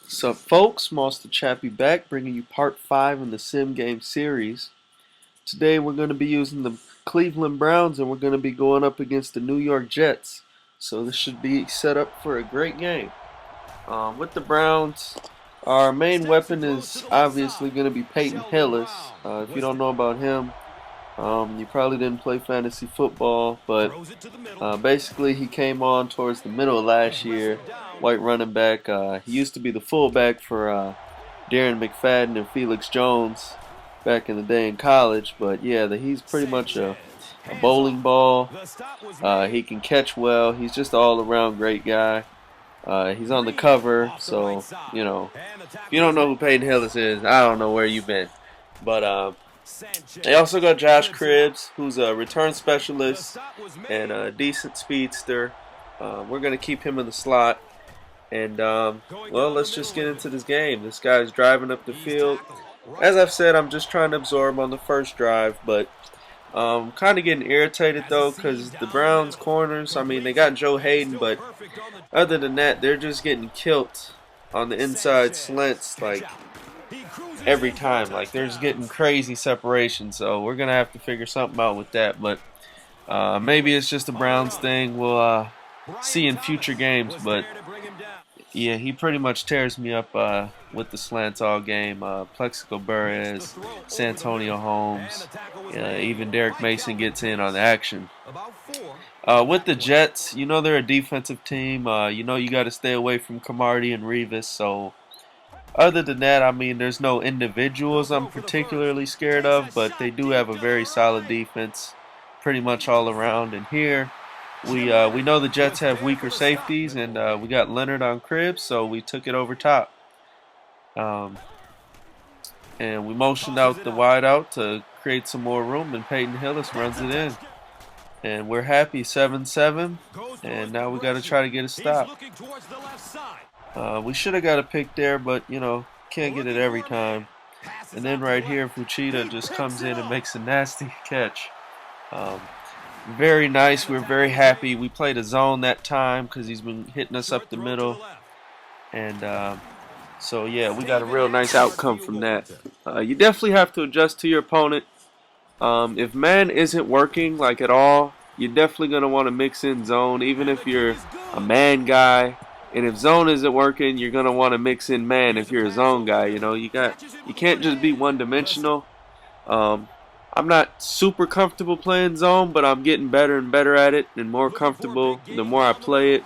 Sup folks, Monster Chappie back bringing you part 5 in the Sim Game series. Today we're going to be using the Cleveland Browns and we're going to be going up against the New York Jets. So this should be set up for a great game. With the Browns, our main weapon is obviously going to be Peyton Hillis. If you don't know about him, you probably didn't play fantasy football, but basically he came on towards the middle of last year. White running back. He used to be the fullback for Darren McFadden and Felix Jones back in the day in college, but yeah, he's pretty much a bowling ball. He can catch well. He's just an all-around great guy. He's on the cover, so if you don't know who Peyton Hillis is, I don't know where you've been. But they also got Josh Cribbs, who's a return specialist and a decent speedster. We're going to keep him in the slot. And, well, let's just get into this game. This guy's driving up the field. As I've said, I'm just trying to absorb on the first drive, but kind of getting irritated, though, because the Browns corners, I mean, they got Joe Hayden, but other than that, they're just getting killed on the inside slants, like, every time. Like, they're just getting crazy separation, so we're going to have to figure something out with that, but maybe it's just a Browns thing. We'll see in future games, but yeah, he pretty much tears me up with the slants all game. Plexico Burress, Santonio Holmes, even Derek Mason gets in on the action. With the Jets, you know they're a defensive team. You know you got to stay away from Camardi and Revis. So other than that, I mean, there's no individuals I'm particularly scared of, but they do have a very solid defense pretty much all around. And here, we know the Jets have weaker safeties, and we got Leonard on Cribbs, so we took it over top. And we motioned out the wide out to create some more room, and Peyton Hillis runs it in. And we're happy, 7-7, and now we got to try to get a stop. We should have got a pick there, but, can't get it every time. And then right here, Fuchita just comes in and makes a nasty catch. Very nice. We're very happy. We played a zone that time because he's been hitting us up the middle. And so, yeah, we got a real nice outcome from that. You definitely have to adjust to your opponent. If man isn't working, like, at all, you're definitely going to want to mix in zone, even if you're a man guy. And if zone isn't working, you're going to want to mix in man if you're a zone guy. You can't just be one-dimensional. I'm not super comfortable playing zone, but I'm getting better and better at it and more comfortable the more I play it.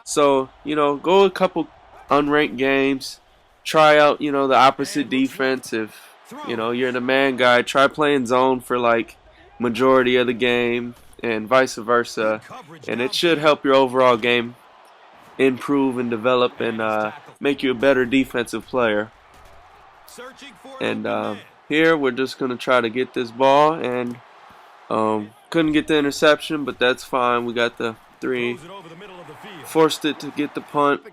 So, go a couple unranked games, try out, the opposite defense. If, you're the man guy, try playing zone for like majority of the game and vice versa. And it should help your overall game improve and develop and make you a better defensive player. And here we're just going to try to get this ball, and couldn't get the interception, but that's fine. We got the 3. Forced it to get the punt,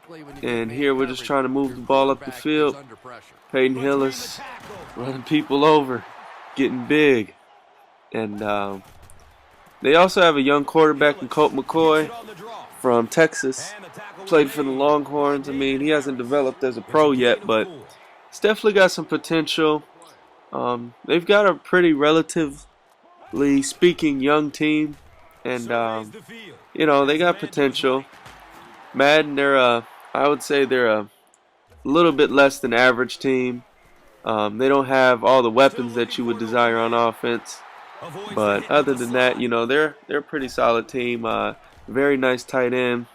and here we're just trying to move the ball up the field. Peyton Hillis running people over, getting big. And they also have a young quarterback in Colt McCoy from Texas. Played for the Longhorns. I mean, he hasn't developed as a pro yet, but he's definitely got some potential. They've got a pretty relatively speaking young team, and they got potential. Madden, I would say they're a little bit less than average team. They don't have all the weapons that you would desire on offense, but other than that, they're a pretty solid team. Very nice tight end.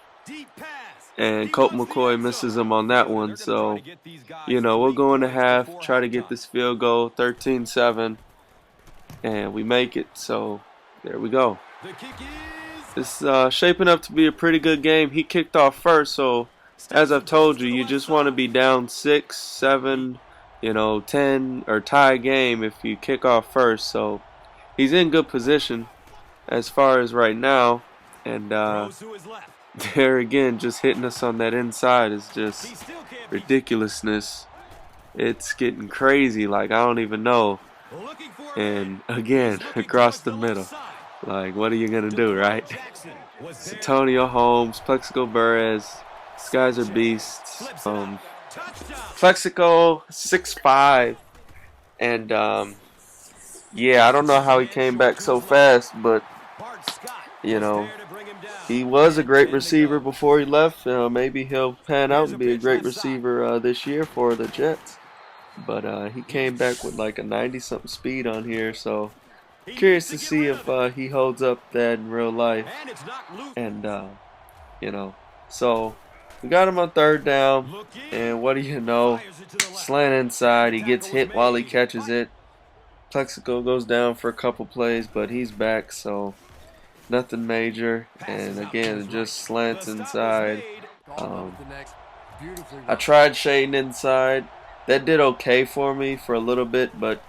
And Colt McCoy misses him on that one. So, we'll go into half, try to get this field goal, 13-7, and we make it. So, there we go. It's shaping up to be a pretty good game. He kicked off first, so as I've told you, you just want to be down 6, 7, 10, or tie a game if you kick off first. So, he's in good position as far as right now, and there again, just hitting us on that inside is just ridiculousness. It's getting crazy, like I don't even know. And again, across the middle. Like, what are you going to do, right? Santonio Holmes, Plexico Burress, These guys are beasts. Plexico 6'5", and yeah, I don't know how he came back so fast, but you know, he was a great receiver before he left. Maybe he'll pan out and be a great receiver this year for the Jets. But he came back with like a 90-something speed on here, so curious to see if he holds up that in real life. And you know, so we got him on third down, and what do you know? Slant inside, he gets hit while he catches it. Plexico goes down for a couple plays, but he's back, so nothing major. And again, it just slants inside. I tried shading inside. That did okay for me for a little bit, but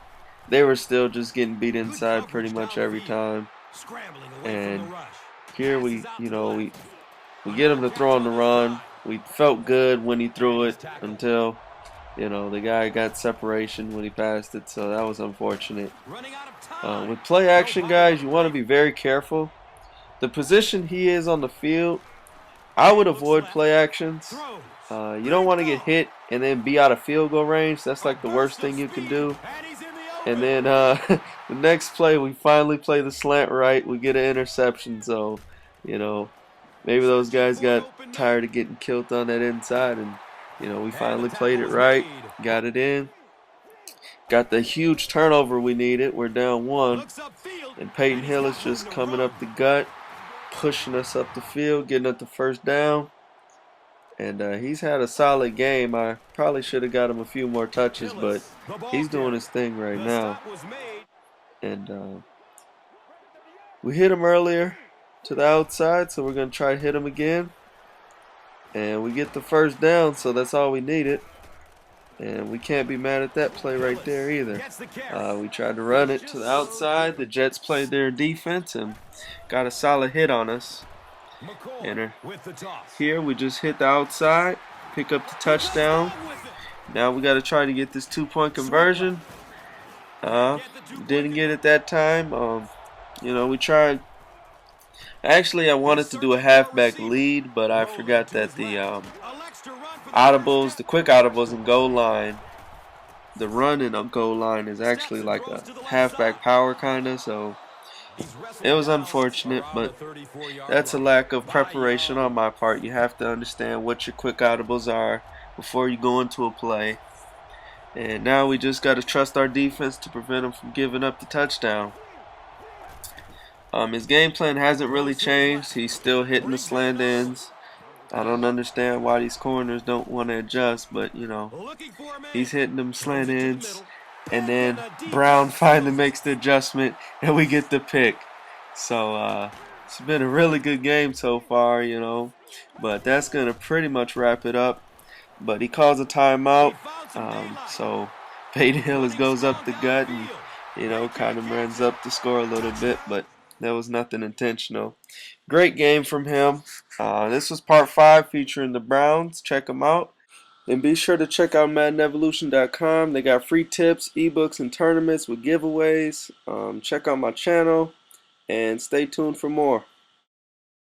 they were still just getting beat inside pretty much every time. And here we get him to throw on the run. We felt good when he threw it until, the guy got separation when he passed it, so that was unfortunate. With play action, guys, you want to be very careful. The position he is on the field, I would avoid play actions. You don't want to get hit and then be out of field goal range. That's like the worst thing you can do. And then the next play, we finally play the slant right. We get an interception, so, maybe those guys got tired of getting killed on that inside, and we finally played it right, got it in, got the huge turnover we needed. We're down 1, and Peyton Hill is just coming up the gut, pushing us up the field, getting up the first down, and he's had a solid game. I probably should have got him a few more touches, but he's doing his thing right now. And we hit him earlier to the outside, so we're going to try to hit him again. And we get the first down, so that's all we needed. And we can't be mad at that play right there either. We tried to run it to the outside. The Jets played their defense and got a solid hit on us. And here we just hit the outside, pick up the touchdown. Now we got to try to get this 2-point conversion. Didn't get it that time. We tried. Actually, I wanted to do a halfback lead, but I forgot that the audibles, the quick audibles and goal line, the running on goal line is actually like a halfback power kind of, so it was unfortunate, but that's a lack of preparation on my part. You have to understand what your quick audibles are before you go into a play. And now we just got to trust our defense to prevent them from giving up the touchdown. His game plan hasn't really changed. He's still hitting the slant ends. I don't understand why these corners don't want to adjust, but he's hitting them slant ends, and then Brown finally makes the adjustment, and we get the pick. So it's been a really good game so far, but that's gonna pretty much wrap it up. But he calls a timeout, so Peyton Hill goes up the gut and kind of runs up the score a little bit, but that was nothing intentional. Great game from him. This was part 5 featuring the Browns. Check them out. And be sure to check out MaddenEvolution.com. They got free tips, ebooks, and tournaments with giveaways. Check out my channel and stay tuned for more.